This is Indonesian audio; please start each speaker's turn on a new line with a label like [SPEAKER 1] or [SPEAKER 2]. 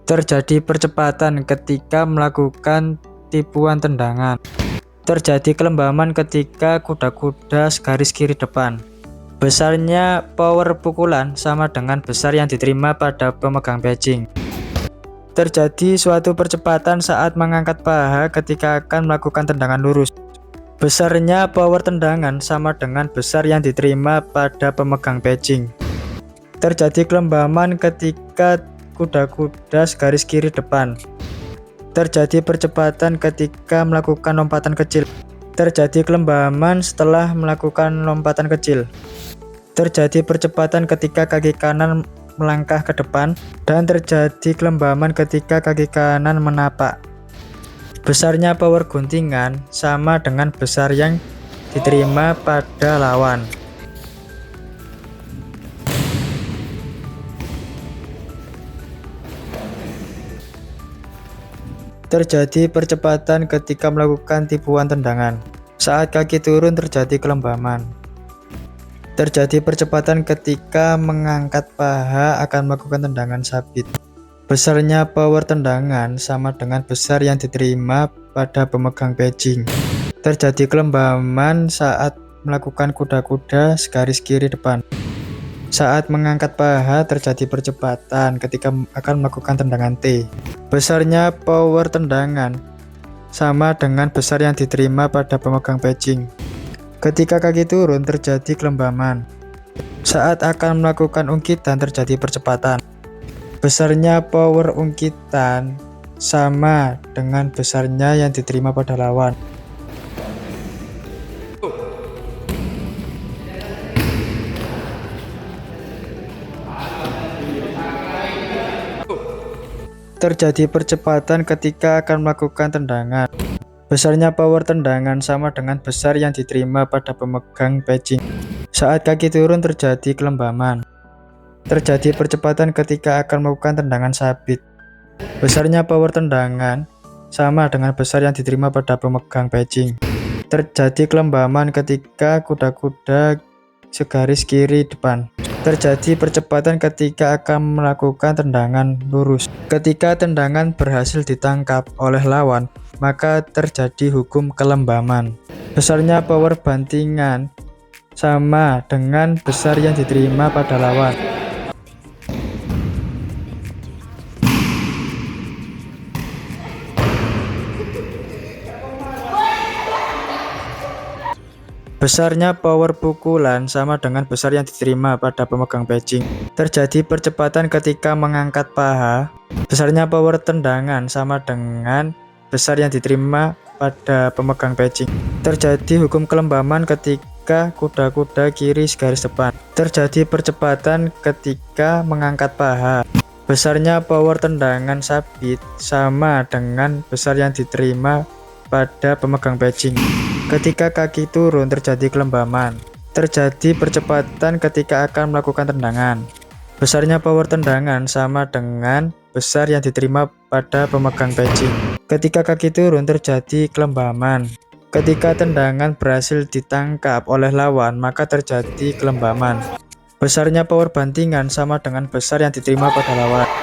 [SPEAKER 1] Terjadi percepatan ketika melakukan tipuan tendangan. Terjadi kelembaman ketika kuda-kuda garis kiri depan. Besarnya power pukulan sama dengan besar yang diterima pada pemegang pecing. Terjadi suatu percepatan saat mengangkat paha ketika akan melakukan tendangan lurus. Besarnya power tendangan sama dengan besar yang diterima pada pemegang pecing. Terjadi kelembaman ketika kuda-kuda garis kiri depan. Terjadi percepatan ketika melakukan lompatan kecil. Terjadi kelembaman setelah melakukan lompatan kecil. Terjadi percepatan ketika kaki kanan melangkah ke depan, dan terjadi kelembaman ketika kaki kanan menapak. Besarnya power guntingan sama dengan besar yang diterima pada lawan. Terjadi percepatan ketika melakukan tipuan tendangan. Saat kaki turun terjadi kelembaman. Terjadi percepatan ketika mengangkat paha akan melakukan tendangan sabit. Besarnya power tendangan sama dengan besar yang diterima pada pemegang pecing. Terjadi kelembaman saat melakukan kuda-kuda garis kiri depan. Saat mengangkat paha terjadi percepatan ketika akan melakukan tendangan T. Besarnya power tendangan sama dengan besar yang diterima pada pemegang pecing. Ketika kaki turun terjadi kelembaman. Saat akan melakukan ungkitan terjadi percepatan. Besarnya power ungkitan sama dengan besarnya yang diterima pada lawan. Terjadi percepatan ketika akan melakukan tendangan. Besarnya power tendangan sama dengan besar yang diterima pada pemegang pecing. Saat kaki turun terjadi kelembaman. Terjadi percepatan ketika akan melakukan tendangan sabit. Besarnya power tendangan sama dengan besar yang diterima pada pemegang pecing. Terjadi kelembaman ketika kuda-kuda segaris kiri depan. Terjadi percepatan ketika akan melakukan tendangan lurus. Ketika tendangan berhasil ditangkap oleh lawan, maka terjadi hukum kelembaman. Besarnya power bantingan sama dengan besar yang diterima pada lawan. Besarnya power pukulan sama dengan besar yang diterima pada pemegang pecing. Terjadi percepatan ketika mengangkat paha. Besarnya power tendangan sama dengan besar yang diterima pada pemegang pecing. Terjadi hukum kelembaman ketika kuda-kuda kiri garis depan. Terjadi percepatan ketika mengangkat paha. Besarnya power tendangan sabit sama dengan besar yang diterima pada pemegang pecing. Ketika kaki turun terjadi kelembaman. Terjadi percepatan ketika akan melakukan tendangan. Besarnya power tendangan sama dengan besar yang diterima pada pemegang pecing. Ketika kaki turun terjadi kelembaman. Ketika tendangan berhasil ditangkap oleh lawan, maka terjadi kelembaman. Besarnya power bantingan sama dengan besar yang diterima pada lawan.